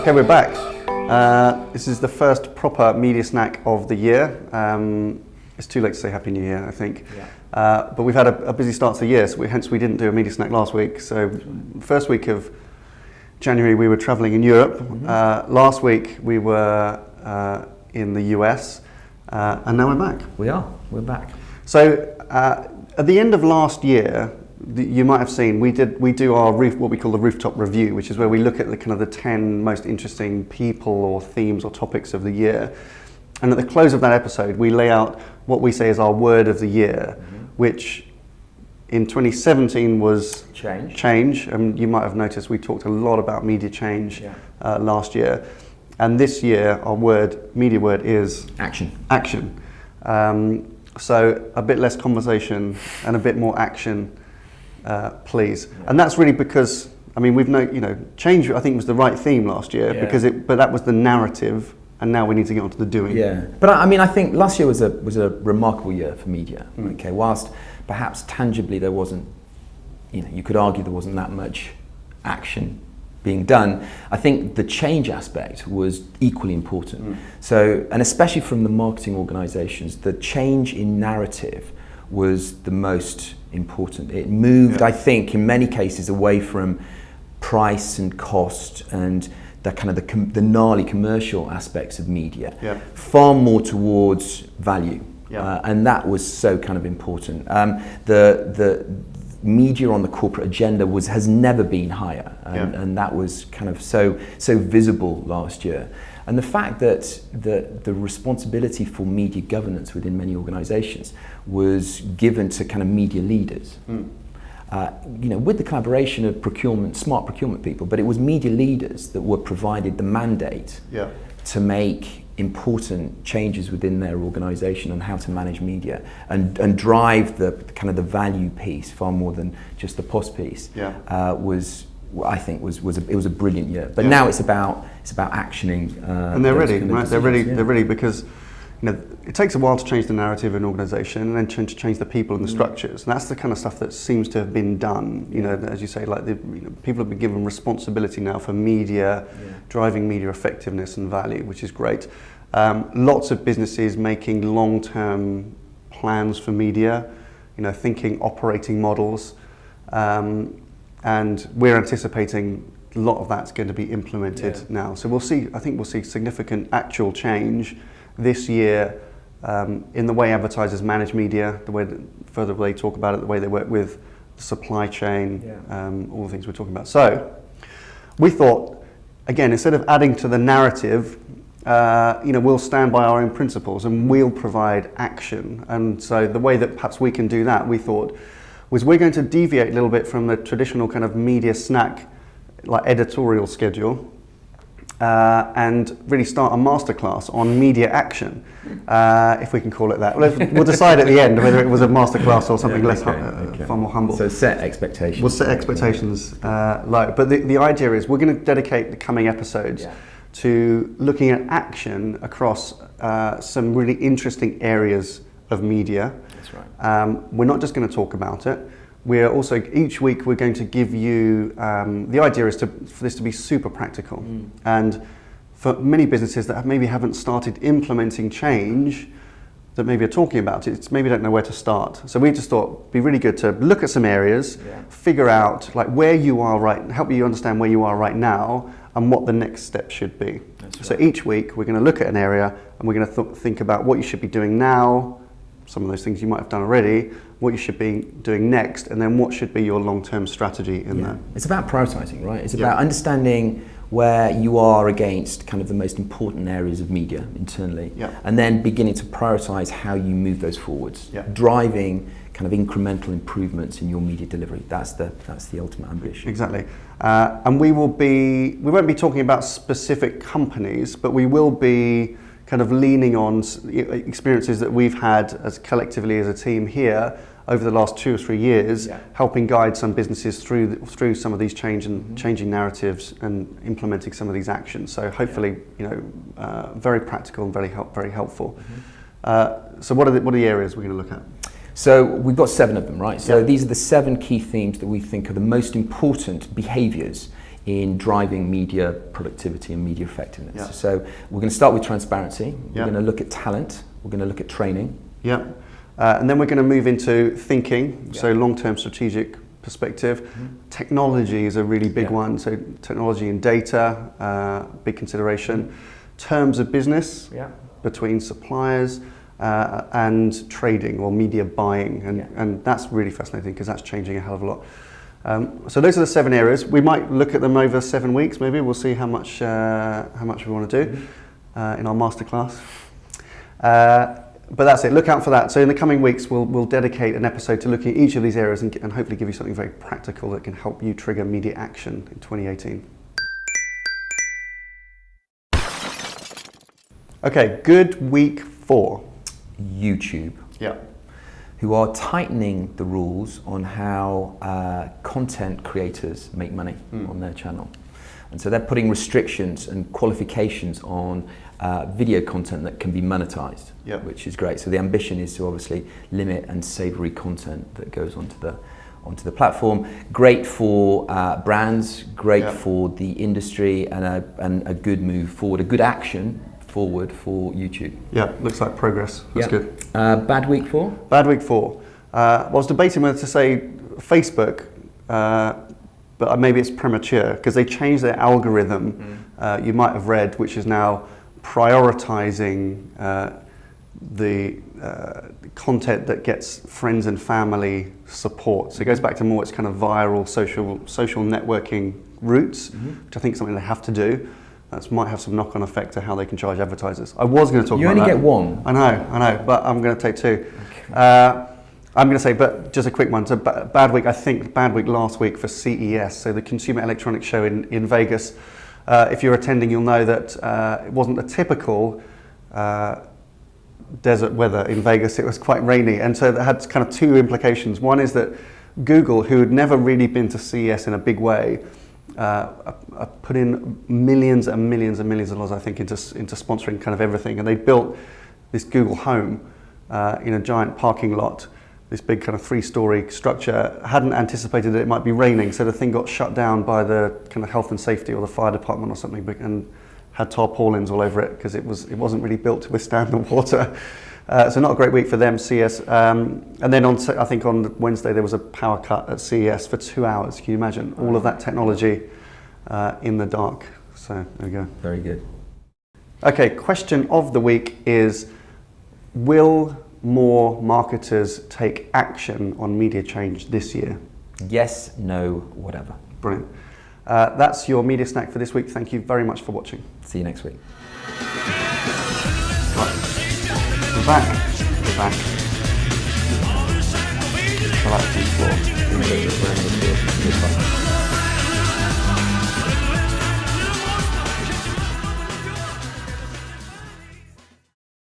Okay, we're back. This is the first proper media snack of the year. It's too late to say Happy New Year, I think. Yeah. But we've had a busy start to the year, so hence we didn't do a media snack last week. So first week of January we were travelling in Europe. Mm-hmm. Last week we were in the US, and now we're back. We're back. So at the end of last year, you might have seen we do our what we call the rooftop review, which is where we look at the kind of the 10 most interesting people or themes or topics of the year. And at the close of that episode, we lay out what we say is our word of the year, which in 2017 was change. And you might have noticed we talked a lot about media change last year. And this year, our media word is action. So a bit less conversation and a bit more action, please. Yeah. And that's really because, I mean, change I think was the right theme last year but that was the narrative. And now we need to get on to the doing. Yeah, but I think last year was a remarkable year for media. Okay, whilst perhaps tangibly there wasn't, you could argue there wasn't that much action being done. I think the change aspect was equally important. So, and especially from the marketing organisations, the change in narrative was the most important. It moved, I think, in many cases away from price and cost and the kind of the gnarly commercial aspects of media, far more towards value, and that was so kind of important. The media on the corporate agenda has never been higher, and that was kind of so visible last year. And the fact that the responsibility for media governance within many organisations was given to kind of media leaders. With the collaboration of smart procurement people, but it was media leaders that were provided the mandate to make important changes within their organisation on how to manage media and drive the kind of the value piece far more than just the POS piece. It was a brilliant year. But now it's about actioning. And they're ready, right? They're ready because it takes a while to change the narrative in an organisation and then to change the people and the structures. And that's the kind of stuff that seems to have been done. As you say, like people have been given responsibility now for media, driving media effectiveness and value, which is great. Lots of businesses making long-term plans for media, thinking operating models. And we're anticipating a lot of that's going to be implemented now. So I think we'll see significant actual change this year in the way advertisers manage media, the way that they talk about it, the way they work with the supply chain, all the things we're talking about. So we thought, again, instead of adding to the narrative, we'll stand by our own principles and we'll provide action. And so the way that perhaps we can do that, we thought, was we're going to deviate a little bit from the traditional kind of media snack, like editorial schedule, and really start a masterclass on media action, if we can call it that. We'll decide at the end whether it was a masterclass or something far more humble. So set expectations. We'll set expectations low. But the idea is we're going to dedicate the coming episodes to looking at action across some really interesting areas of media. That's right. We're not just going to talk about it. We're also, each week we're going to give you, the idea is for this to be super practical. And for many businesses that maybe haven't started implementing change, that maybe are talking about it, maybe don't know where to start. So we just thought it'd be really good to look at some areas, figure out like where you are help you understand where you are right now and what the next step should be. So each week we're going to look at an area and we're going to think about what you should be doing now, some of those things you might have done already, what you should be doing next, and then what should be your long-term strategy in that. It's about prioritising, right? It's about understanding where you are against kind of the most important areas of media internally, and then beginning to prioritise how you move those forwards, driving kind of incremental improvements in your media delivery. That's the ultimate ambition. Exactly. And we won't be talking about specific companies, but we will be kind of leaning on experiences that we've had as collectively as a team here over the last 2 or 3 years, helping guide some businesses through some of these changing narratives and implementing some of these actions. So hopefully, very practical and very helpful. So what are the areas we're going to look at? So we've got 7 of them, right? So these are the 7 key themes that we think are the most important behaviours in driving media productivity and media effectiveness. Yeah. So we're going to start with transparency. We're Yeah. going to look at talent. We're going to look at training. Yeah. And then we're going to move into thinking, Yeah. so long-term strategic perspective. Technology is a really big Yeah. one, so technology and data, big consideration. Terms of business Yeah. between suppliers and trading or media buying, Yeah. and that's really fascinating because that's changing a hell of a lot. So those are the 7 areas. We might look at them over 7 weeks. Maybe we'll see how much we want to do in our masterclass. But that's it. Look out for that. So in the coming weeks, we'll dedicate an episode to looking at each of these areas and hopefully give you something very practical that can help you trigger media action in 2018. Okay, good week 4. YouTube, Yeah. who are tightening the rules on how content creators make money on their channel. And so they're putting restrictions and qualifications on video content that can be monetized, Yep. which is great. So the ambition is to obviously limit unsavory content that goes onto the platform. Great for brands, great Yep. for the industry, and a good move forward, a good action forward for YouTube. Yeah, looks like progress. That's good. Bad week 4? Bad week 4. I was debating whether to say Facebook, but maybe it's premature because they changed their algorithm. You might have read, which is now prioritizing the content that gets friends and family support. So it goes back to more its kind of viral social networking roots, which I think is something they have to do. That might have some knock-on effect to how they can charge advertisers. I was going to talk You about that. only get one. I know, but I'm going to take 2. Okay. I'm going to say, but just a quick one. So bad week, I think, bad week last week for CES, so the Consumer Electronics Show in Vegas. If you're attending, you'll know that it wasn't a typical desert weather in Vegas. It was quite rainy, and so that had kind of 2 implications. One is that Google, who had never really been to CES in a big way, put in millions and millions and millions of dollars, I think, into sponsoring kind of everything. And they built this Google Home in a giant parking lot, this big kind of 3-story structure. Hadn't anticipated that it might be raining, so the thing got shut down by the kind of health and safety or the fire department or something, and had tarpaulins all over it because it wasn't really built to withstand the water. So not a great week for them, CES. And then I think on Wednesday there was a power cut at CES for 2 hours. Can you imagine all of that technology in the dark? So there we go. Very good. Okay, question of the week is, will more marketers take action on media change this year? Yes, no, whatever. Brilliant. That's your media snack for this week. Thank you very much for watching. See you next week. We're back. I like the floor.